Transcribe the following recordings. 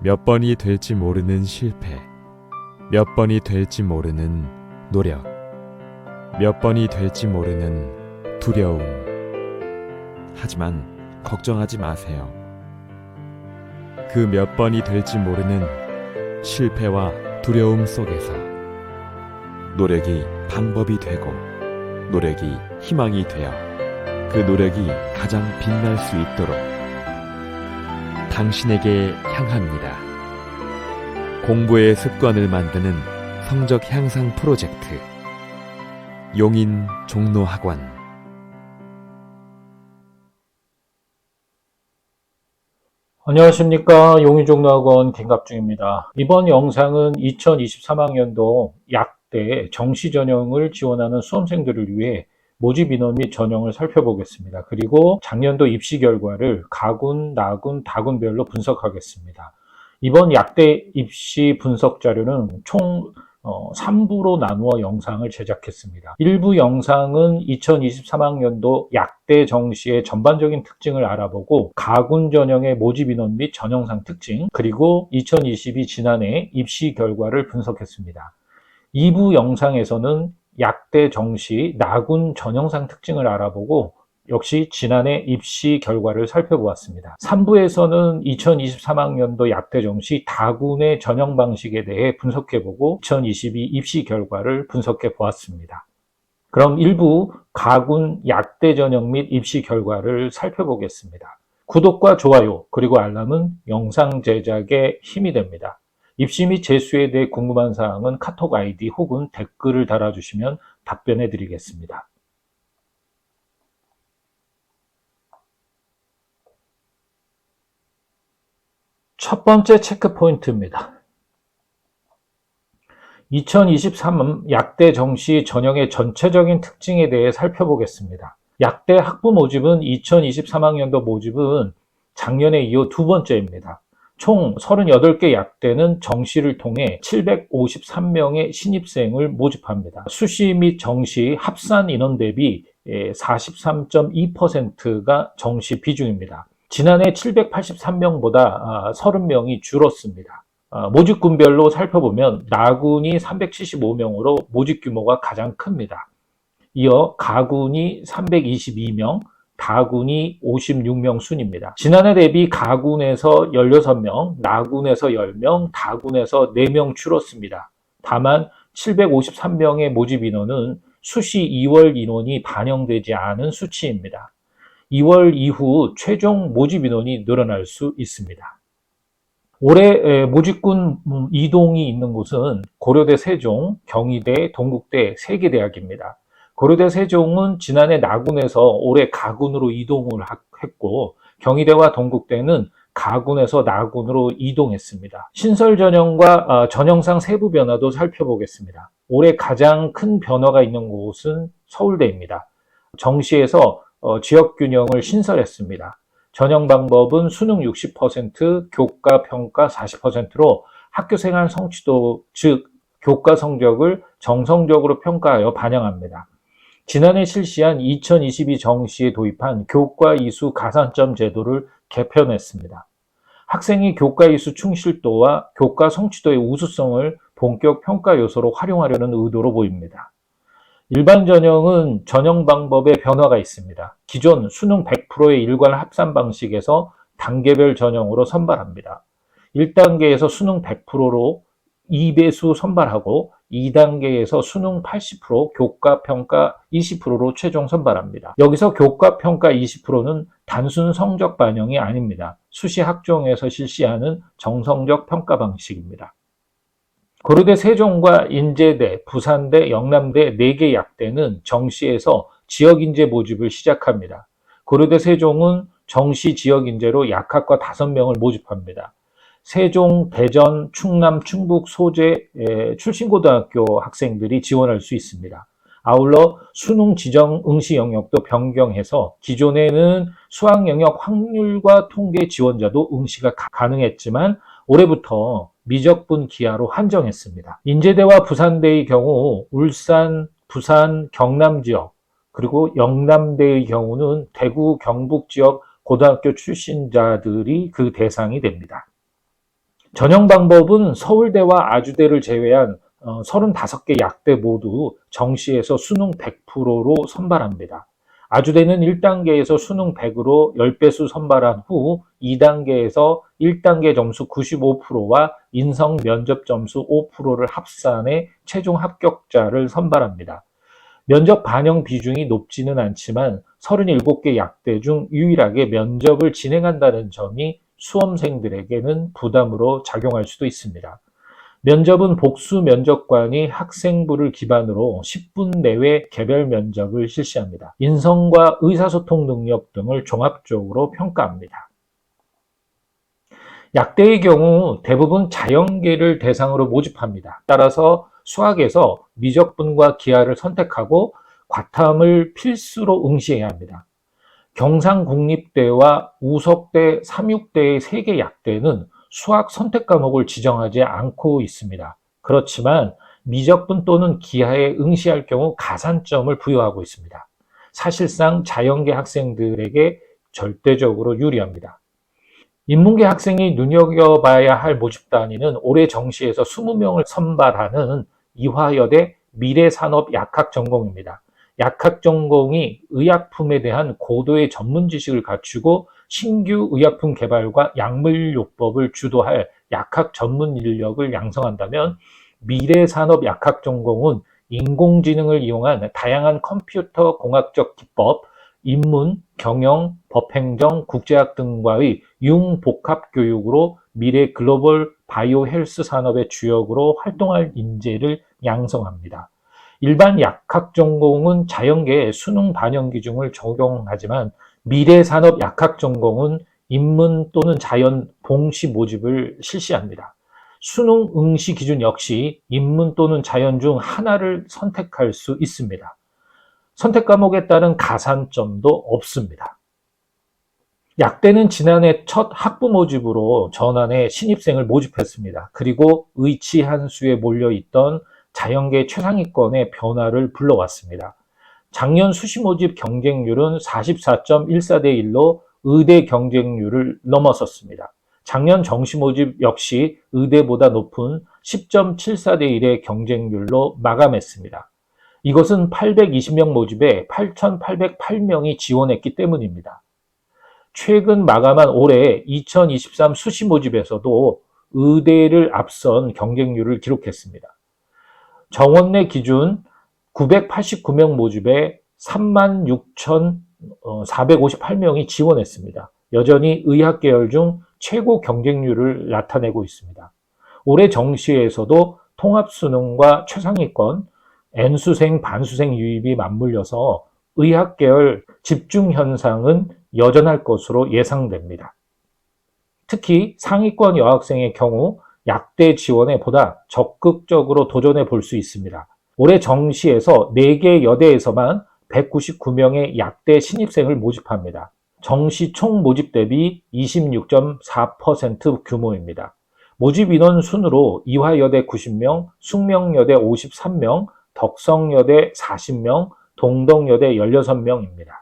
몇 번이 될지 모르는 실패, 몇 번이 될지 모르는 노력, 몇 번이 될지 모르는 두려움. 하지만 걱정하지 마세요. 그 몇 번이 될지 모르는 실패와 두려움 속에서 노력이 방법이 되고 노력이 희망이 되어 그 노력이 가장 빛날 수 있도록 당신에게 향합니다. 공부의 습관을 만드는 성적 향상 프로젝트 용인 종로학원. 안녕하십니까. 용인종로학원 김갑중입니다. 이번 영상은 2023학년도 약대 정시 전형을 지원하는 수험생들을 위해 모집 인원 및 전형을 살펴보겠습니다. 그리고 작년도 입시 결과를 가군, 나군, 다군별로 분석하겠습니다. 이번 약대 입시 분석 자료는 총 3부로 나누어 영상을 제작했습니다. 1부 영상은 2023학년도 약대 정시의 전반적인 특징을 알아보고 가군 전형의 모집 인원 및 전형상 특징, 그리고 2022 지난해 입시 결과를 분석했습니다. 2부 영상에서는 약대 정시 나군 전형상 특징을 알아보고 역시 지난해 입시 결과를 살펴보았습니다. 3부에서는 2023학년도 약대 정시 다군의 전형 방식에 대해 분석해보고 2022 입시 결과를 분석해 보았습니다. 그럼 1부 가군 약대 전형 및 입시 결과를 살펴보겠습니다. 구독과 좋아요 그리고 알람은 영상 제작에 힘이 됩니다. 입시 및 재수에 대해 궁금한 사항은 카톡 아이디 혹은 댓글을 달아주시면 답변해 드리겠습니다. 첫 번째 체크 포인트입니다. 2023 약대 정시 전형의 전체적인 특징에 대해 살펴보겠습니다. 약대 학부 모집은 2023학년도 모집은 작년에 이어 두 번째입니다. 총 38개 약대는 정시를 통해 753명의 신입생을 모집합니다. 수시 및 정시 합산 인원 대비 43.2%가 정시 비중입니다. 지난해 783명보다 30명이 줄었습니다. 모집군별로 살펴보면 나군이 375명으로 모집 규모가 가장 큽니다. 이어 가군이 322명, 다군이 56명 순입니다. 지난해 대비 가군에서 16명, 나군에서 10명, 다군에서 4명 줄었습니다. 다만 753명의 모집 인원은 수시 2월 인원이 반영되지 않은 수치입니다. 2월 이후 최종 모집 인원이 늘어날 수 있습니다. 올해 모집군 이동이 있는 곳은 고려대 세종, 경희대, 동국대 3개 대학입니다. 고려대 세종은 지난해 나군에서 올해 가군으로 이동을 했고 경희대와 동국대는 가군에서 나군으로 이동했습니다. 신설 전형과 전형상 세부 변화도 살펴보겠습니다. 올해 가장 큰 변화가 있는 곳은 서울대입니다. 정시에서 지역 균형을 신설했습니다. 전형 방법은 수능 60%, 교과 평가 40%로 학교 생활 성취도, 즉 교과 성적을 정성적으로 평가하여 반영합니다. 지난해 실시한 2022 정시에 도입한 교과 이수 가산점 제도를 개편했습니다. 학생이 교과 이수 충실도와 교과 성취도의 우수성을 본격 평가 요소로 활용하려는 의도로 보입니다. 일반 전형은 전형 방법에 변화가 있습니다. 기존 수능 100%의 일괄 합산 방식에서 단계별 전형으로 선발합니다. 1단계에서 수능 100%로 2배수 선발하고 2단계에서 수능 80%, 교과 평가 20%로 최종 선발합니다. 여기서 교과 평가 20%는 단순 성적 반영이 아닙니다. 수시 학종에서 실시하는 정성적 평가 방식입니다. 고려대 세종과 인제대, 부산대, 영남대 4개 약대는 정시에서 지역인재 모집을 시작합니다. 고려대 세종은 정시 지역인재로 약학과 5명을 모집합니다. 세종, 대전, 충남, 충북, 소재 출신고등학교 학생들이 지원할 수 있습니다. 아울러 수능 지정 응시 영역도 변경해서 기존에는 수학 영역 확률과 통계 지원자도 응시가 가능했지만 올해부터 미적분 기하로 한정했습니다. 인제대와 부산대의 경우 울산, 부산, 경남 지역, 그리고 영남대의 경우는 대구, 경북 지역 고등학교 출신자들이 그 대상이 됩니다. 전형 방법은 서울대와 아주대를 제외한 35개 약대 모두 정시에서 수능 100%로 선발합니다. 아주대는 1단계에서 수능 100으로 10배수 선발한 후 2단계에서 1단계 점수 95%와 인성 면접 점수 5%를 합산해 최종 합격자를 선발합니다. 면접 반영 비중이 높지는 않지만 37개 약대 중 유일하게 면접을 진행한다는 점이 수험생들에게는 부담으로 작용할 수도 있습니다. 면접은 복수 면접관이 학생부를 기반으로 10분 내외 개별 면접을 실시합니다. 인성과 의사소통 능력 등을 종합적으로 평가합니다. 약대의 경우 대부분 자연계를 대상으로 모집합니다. 따라서 수학에서 미적분과 기하를 선택하고 과탐을 필수로 응시해야 합니다. 경상국립대와 우석대, 삼육대의 3개 약대는 수학 선택 과목을 지정하지 않고 있습니다. 그렇지만 미적분 또는 기하에 응시할 경우 가산점을 부여하고 있습니다. 사실상 자연계 학생들에게 절대적으로 유리합니다. 인문계 학생이 눈여겨봐야 할 모집 단위는 올해 정시에서 20명을 선발하는 이화여대 미래산업 약학 전공입니다. 약학 전공이 의약품에 대한 고도의 전문 지식을 갖추고 신규 의약품 개발과 약물요법을 주도할 약학 전문 인력을 양성한다면, 미래산업 약학 전공은 인공지능을 이용한 다양한 컴퓨터 공학적 기법, 인문, 경영, 법행정, 국제학 등과의 융복합 교육으로 미래 글로벌 바이오 헬스 산업의 주역으로 활동할 인재를 양성합니다. 일반 약학 전공은 자연계의 수능 반영 기준을 적용하지만 미래산업 약학 전공은 인문 또는 자연 동시 모집을 실시합니다. 수능 응시 기준 역시 인문 또는 자연 중 하나를 선택할 수 있습니다. 선택 과목에 따른 가산점도 없습니다. 약대는 지난해 첫 학부 모집으로 전환해 신입생을 모집했습니다. 그리고 의치 한 수에 몰려있던 자연계 최상위권의 변화를 불러왔습니다. 작년 수시 모집 경쟁률은 44.14대 1로 의대 경쟁률을 넘어섰습니다. 작년 정시 모집 역시 의대보다 높은 10.74대 1의 경쟁률로 마감했습니다. 이것은 820명 모집에 8,808명이 지원했기 때문입니다. 최근 마감한 올해 2023 수시 모집에서도 의대를 앞선 경쟁률을 기록했습니다. 정원 내 기준 989명 모집에 36,458명이 지원했습니다. 여전히 의학 계열 중 최고 경쟁률을 나타내고 있습니다. 올해 정시에서도 통합수능과 최상위권, N수생, 반수생 유입이 맞물려서 의학 계열 집중 현상은 여전할 것으로 예상됩니다. 특히 상위권 여학생의 경우 약대 지원에 보다 적극적으로 도전해 볼 수 있습니다. 올해 정시에서 4개 여대에서만 199명의 약대 신입생을 모집합니다. 정시 총 모집 대비 26.4% 규모입니다. 모집 인원 순으로 이화여대 90명, 숙명여대 53명, 덕성여대 40명, 동덕여대 16명입니다.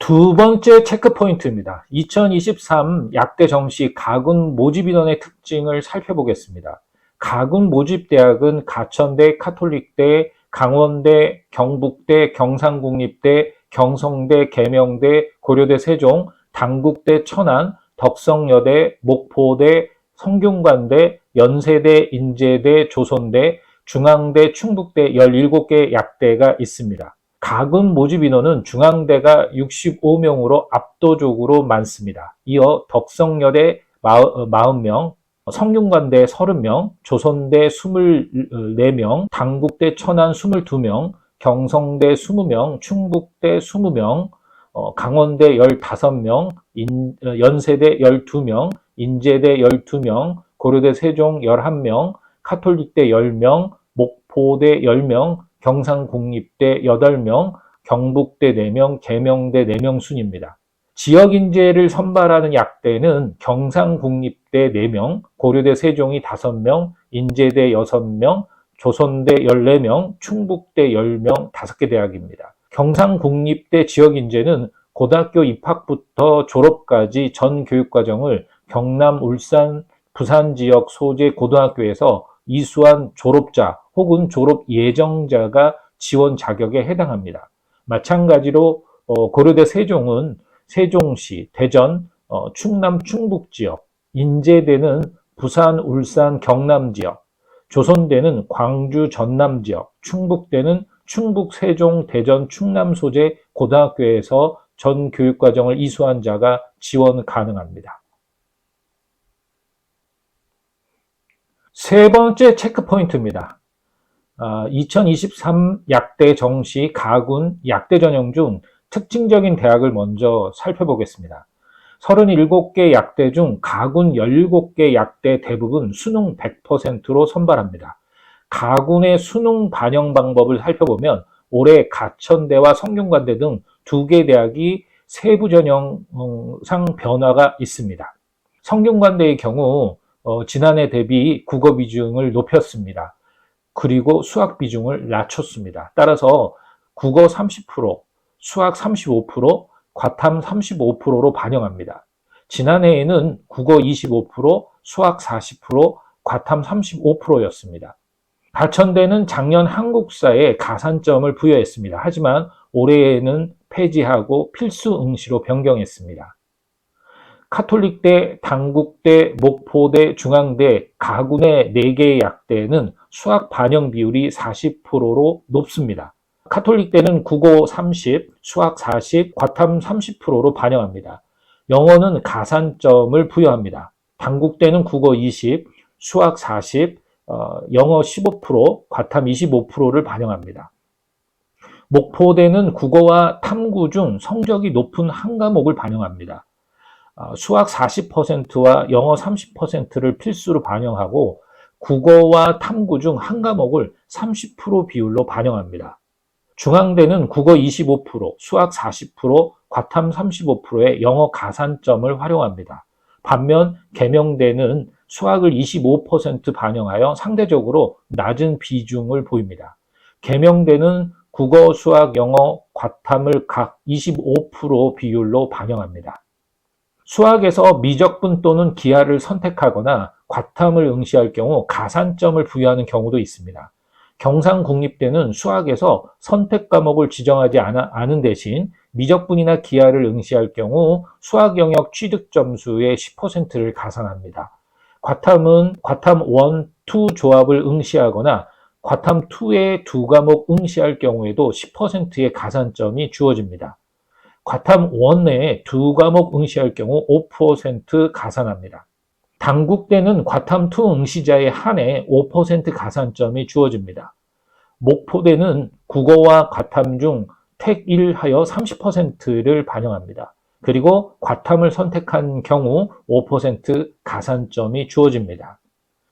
두 번째 체크포인트입니다. 2023 약대 정시 가군 모집 인원의 특징을 살펴보겠습니다. 가군 모집 대학은 가천대, 카톨릭대, 강원대, 경북대, 경상국립대, 경성대, 계명대, 고려대 세종, 단국대 천안, 덕성여대, 목포대, 성균관대, 연세대, 인제대, 조선대, 중앙대, 충북대 17개 약대가 있습니다. 가군 모집 인원은 중앙대가 65명으로 압도적으로 많습니다. 이어 덕성여대 40명, 성균관대 30명, 조선대 24명, 단국대 천안 22명, 경성대 20명, 충북대 20명, 강원대 15명, 연세대 12명, 인제대 12명, 고려대 세종 11명, 카톨릭대 10명, 목포대 10명, 경상국립대 8명, 경북대 4명, 계명대 4명 순입니다. 지역 인재를 선발하는 약대는 경상국립대 4명, 고려대 세종이 5명, 인제대 6명, 조선대 14명, 충북대 10명, 5개 대학입니다. 경상국립대 지역 인재는 고등학교 입학부터 졸업까지 전 교육과정을 경남, 울산, 부산 지역 소재 고등학교에서 이수한 졸업자 혹은 졸업 예정자가 지원 자격에 해당합니다. 마찬가지로 고려대 세종은 세종시, 대전, 충남 충북 지역, 인제대는 부산, 울산, 경남 지역, 조선대는 광주, 전남 지역, 충북대는 충북, 세종, 대전, 충남 소재 고등학교에서 전 교육과정을 이수한 자가 지원 가능합니다. 세 번째 체크포인트입니다. 2023 약대 정시 가군 약대 전형 중 특징적인 대학을 먼저 살펴보겠습니다. 37개 약대 중 가군 17개 약대 대부분 수능 100%로 선발합니다. 가군의 수능 반영 방법을 살펴보면 올해 가천대와 성균관대 등 2개 대학이 세부 전형상 변화가 있습니다. 성균관대의 경우 지난해 대비 국어 비중을 높였습니다. 그리고 수학 비중을 낮췄습니다. 따라서 국어 30%, 수학 35%, 과탐 35%로 반영합니다. 지난해에는 국어 25%, 수학 40%, 과탐 35%였습니다. 가천대는 작년 한국사에 가산점을 부여했습니다. 하지만 올해에는 폐지하고 필수 응시로 변경했습니다. 카톨릭대, 단국대, 목포대, 중앙대, 가군의 4개의 약대는 수학 반영 비율이 40%로 높습니다. 카톨릭대는 국어 30, 수학 40, 과탐 30%로 반영합니다. 영어는 가산점을 부여합니다. 단국대는 국어 20, 수학 40, 영어 15%, 과탐 25%를 반영합니다. 목포대는 국어와 탐구 중 성적이 높은 한 과목을 반영합니다. 수학 40%와 영어 30%를 필수로 반영하고 국어와 탐구 중 한 과목을 30% 비율로 반영합니다. 중앙대는 국어 25%, 수학 40%, 과탐 35%의 영어 가산점을 활용합니다. 반면 계명대는 수학을 25% 반영하여 상대적으로 낮은 비중을 보입니다. 계명대는 국어, 수학, 영어, 과탐을 각 25% 비율로 반영합니다. 수학에서 미적분 또는 기하를 선택하거나 과탐을 응시할 경우 가산점을 부여하는 경우도 있습니다. 경상국립대는 수학에서 선택 과목을 지정하지 않은 대신 미적분이나 기하를 응시할 경우 수학 영역 취득 점수의 10%를 가산합니다. 과탐은 과탐 1, 2 조합을 응시하거나 과탐 2의 2과목 응시할 경우에도 10%의 가산점이 주어집니다. 과탐 1 내에 2과목 응시할 경우 5% 가산합니다. 단국대는 과탐 2 응시자에 한해 5% 가산점이 주어집니다. 목포대는 국어와 과탐 중 택 1 하여 30%를 반영합니다. 그리고 과탐을 선택한 경우 5% 가산점이 주어집니다.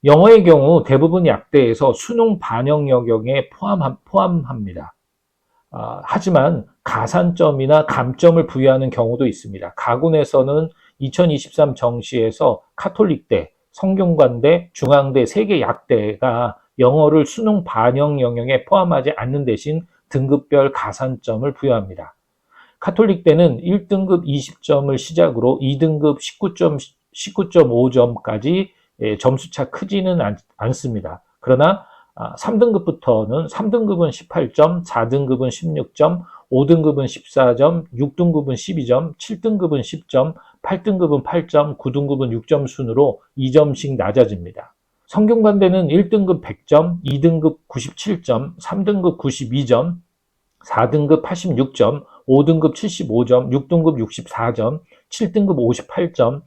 영어의 경우 대부분 약대에서 수능 반영 영역에 포함합니다. 하지만 가산점이나 감점을 부여하는 경우도 있습니다. 가군에서는 2023 정시에서 카톨릭대, 성균관대, 중앙대 3개 약대가 영어를 수능 반영 영역에 포함하지 않는 대신 등급별 가산점을 부여합니다. 카톨릭대는 1등급 20점을 시작으로 2등급 19.5점까지 점수차 크지는 않습니다. 그러나 3등급부터는 3등급은 18점, 4등급은 16점, 5등급은 14점, 6등급은 12점, 7등급은 10점, 8등급은 8점, 9등급은 6점 순으로 2점씩 낮아집니다. 성균관대는 1등급 100점, 2등급 97점, 3등급 92점, 4등급 86점, 5등급 75점, 6등급 64점, 7등급 58점,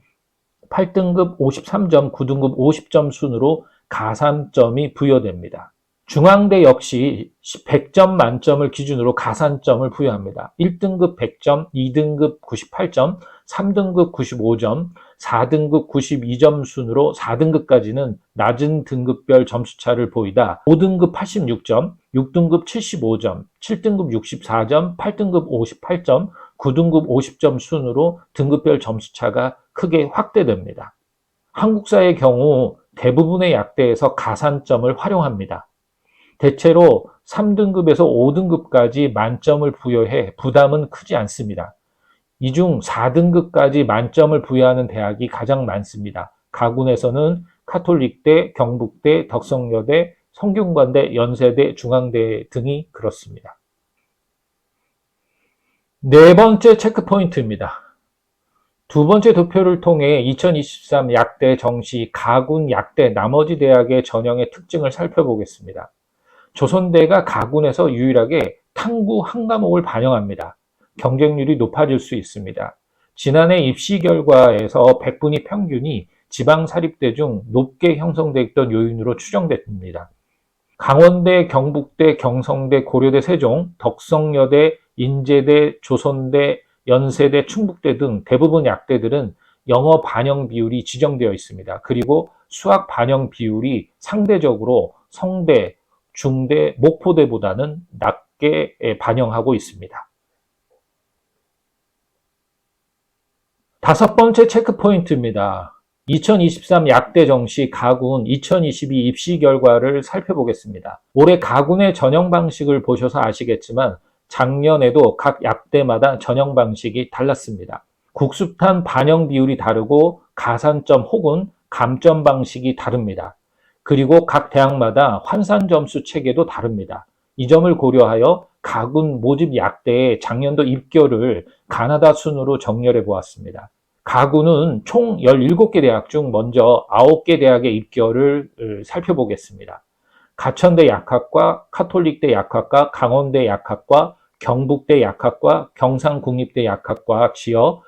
8등급 53점, 9등급 50점 순으로 가산점이 부여됩니다. 중앙대 역시 100점 만점을 기준으로 가산점을 부여합니다. 1등급 100점, 2등급 98점, 3등급 95점, 4등급 92점 순으로 4등급까지는 낮은 등급별 점수차를 보이다 5등급 86점, 6등급 75점, 7등급 64점, 8등급 58점, 9등급 50점 순으로 등급별 점수차가 크게 확대됩니다. 한국사의 경우 대부분의 약대에서 가산점을 활용합니다. 대체로 3등급에서 5등급까지 만점을 부여해 부담은 크지 않습니다. 이 중 4등급까지 만점을 부여하는 대학이 가장 많습니다. 가군에서는 카톨릭대, 경북대, 덕성여대, 성균관대, 연세대, 중앙대 등이 그렇습니다. 네 번째 체크포인트입니다. 두 번째 도표를 통해 2023 약대 정시 가군 약대 나머지 대학의 전형의 특징을 살펴보겠습니다. 조선대가 가군에서 유일하게 탕구 한 과목을 반영합니다. 경쟁률이 높아질 수 있습니다. 지난해 입시 결과에서 백분위 평균이 지방사립대 중 높게 형성돼 있던 요인으로 추정됩니다. 강원대, 경북대, 경성대, 고려대, 세종, 덕성여대, 인제대, 조선대, 연세대, 충북대 등 대부분 약대들은 영어 반영 비율이 지정되어 있습니다. 그리고 수학 반영 비율이 상대적으로 성대, 중대, 목포대보다는 낮게 반영하고 있습니다. 다섯 번째 체크포인트입니다. 2023 약대 정시 가군 2022 입시 결과를 살펴보겠습니다. 올해 가군의 전형 방식을 보셔서 아시겠지만 작년에도 각 약대마다 전형 방식이 달랐습니다. 국수탄 반영 비율이 다르고 가산점 혹은 감점 방식이 다릅니다. 그리고 각 대학마다 환산 점수 체계도 다릅니다. 이 점을 고려하여 가군 모집 약대의 작년도 입결을 가나다 순으로 정렬해 보았습니다. 가군은 총 17개 대학 중 먼저 9개 대학의 입결을 살펴보겠습니다. 가천대 약학과, 카톨릭대 약학과, 강원대 약학과, 경북대 약학과, 경상국립대 약학과 지역,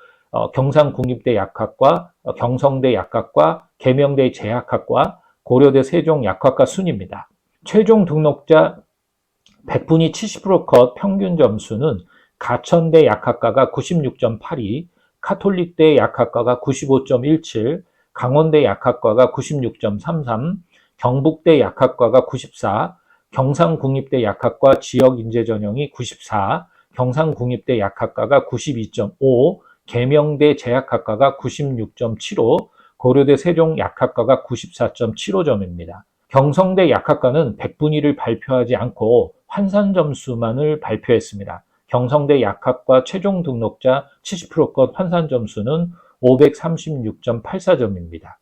경상국립대 약학과, 경성대 약학과, 계명대 제약학과, 고려대 세종 약학과 순입니다. 최종 등록자 100분위 70% 컷 평균 점수는 가천대 약학과가 96.82, 카톨릭대 약학과가 95.17, 강원대 약학과가 96.33, 경북대 약학과가 94, 경상국립대 약학과 지역인재전형이 94, 경상국립대 약학과가 92.5, 계명대 제약학과가 96.75, 고려대 세종 약학과가 94.75점입니다. 경성대 약학과는 100분위를 발표하지 않고 환산 점수만을 발표했습니다. 경성대 약학과 최종 등록자 70%컷 환산 점수는 536.84점입니다.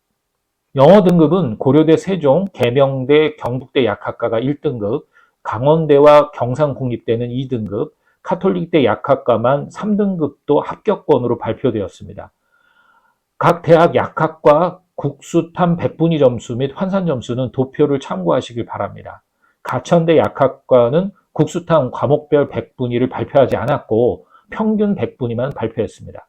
영어 등급은 고려대 세종, 계명대, 경북대 약학과가 1등급, 강원대와 경상국립대는 2등급, 카톨릭대 약학과만 3등급도 합격권으로 발표되었습니다. 각 대학 약학과 국수탄 100분위 점수 및 환산 점수는 도표를 참고하시길 바랍니다. 가천대 약학과는 국수탄 과목별 100분위를 발표하지 않았고 평균 100분위만 발표했습니다.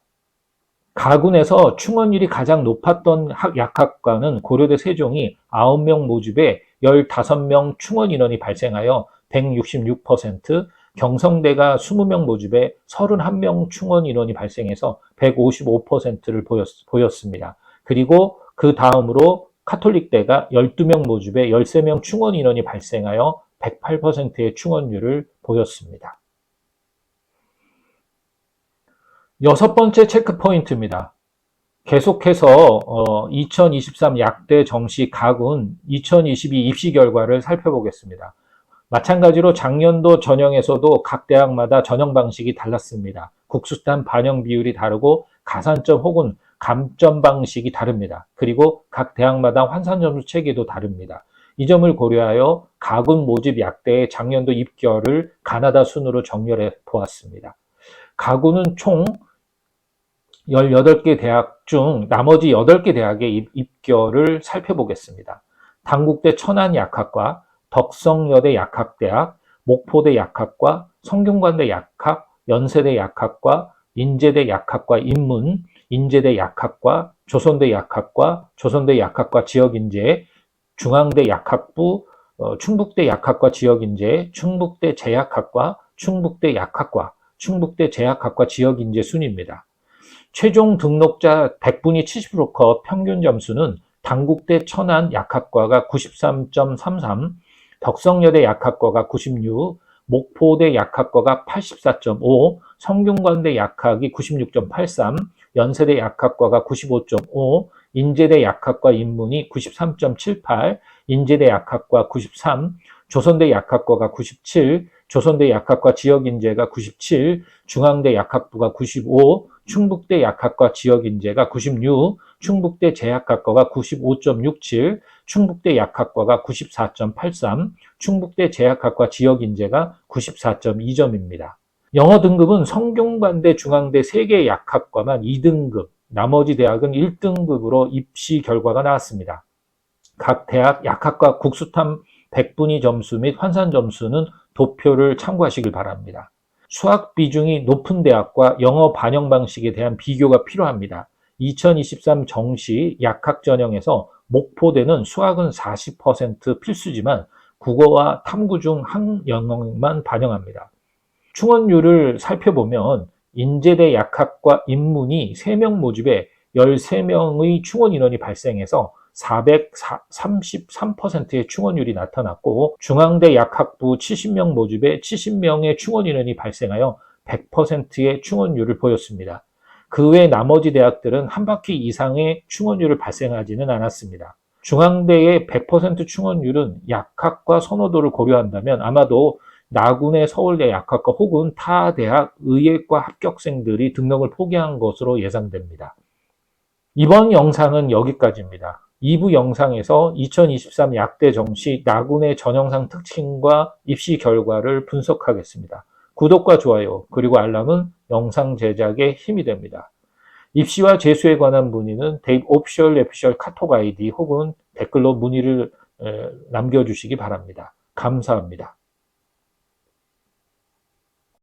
가군에서 충원율이 가장 높았던 약학과는 고려대 세종이 9명 모집에 15명 충원 인원이 발생하여 166%, 경성대가 20명 모집에 31명 충원 인원이 발생해서 155%를 보였습니다. 그리고 그 다음으로 카톨릭대가 12명 모집에 13명 충원 인원이 발생하여 108%의 충원율을 보였습니다. 여섯 번째 체크포인트입니다. 계속해서 2023 약대 정시 가군 2022 입시 결과를 살펴보겠습니다. 마찬가지로 작년도 전형에서도 각 대학마다 전형 방식이 달랐습니다. 국수탄 반영 비율이 다르고 가산점 혹은 감점 방식이 다릅니다. 그리고 각 대학마다 환산 점수 체계도 다릅니다. 이 점을 고려하여 가군 모집 약대의 작년도 입결을 가나다 순으로 정렬해 보았습니다. 가군은 총 18개 대학 중 나머지 8개 대학의 입결을 살펴보겠습니다. 단국대 천안약학과, 덕성여대 약학대학, 목포대 약학과, 성균관대 약학, 연세대 약학과, 인제대 약학과 인문, 인제대 약학과, 조선대 약학과, 조선대 약학과 지역인재, 중앙대 약학부, 충북대 약학과 지역인재, 충북대 제약학과, 충북대 약학과, 충북대 제약학과 지역인재 순입니다. 최종 등록자 100분위 70%컷 평균 점수는 단국대 천안 약학과가 93.33, 덕성여대 약학과가 96, 목포대 약학과가 84.5, 성균관대 약학이 96.83, 연세대 약학과가 95.5, 인제대 약학과 인문이 93.78, 인제대 약학과 93, 조선대 약학과가 97, 조선대 약학과 지역인재가 97, 중앙대 약학부가 95, 충북대 약학과 지역인재가 96, 충북대 제약학과가 95.67, 충북대 약학과가 94.83, 충북대 제약학과 지역인재가 94.2점입니다. 영어 등급은 성균관대, 중앙대 3개 약학과만 2등급, 나머지 대학은 1등급으로 입시 결과가 나왔습니다. 각 대학 약학과 국수탐 100분위 점수 및 환산 점수는 도표를 참고하시길 바랍니다. 수학 비중이 높은 대학과 영어 반영 방식에 대한 비교가 필요합니다. 2023 정시 약학 전형에서 목포대는 수학은 40% 필수지만 국어와 탐구 중 한 영역만 반영합니다. 충원율을 살펴보면 인제대 약학과 인문이 3명 모집에 13명의 충원 인원이 발생해서 433%의 충원율이 나타났고, 중앙대 약학부 70명 모집에 70명의 충원 인원이 발생하여 100%의 충원율을 보였습니다. 그 외 나머지 대학들은 한 바퀴 이상의 충원율을 발생하지는 않았습니다. 중앙대의 100% 충원율은 약학과 선호도를 고려한다면 아마도 나군의 서울대 약학과 혹은 타 대학 의예과 합격생들이 등록을 포기한 것으로 예상됩니다. 이번 영상은 여기까지입니다. 2부 영상에서 2023 약대 정시 나군의 전형상 특징과 입시 결과를 분석하겠습니다. 구독과 좋아요 그리고 알람은 영상 제작에 힘이 됩니다. 입시와 재수에 관한 문의는 데이브 오피셜 카톡 아이디 혹은 댓글로 문의를 남겨주시기 바랍니다. 감사합니다.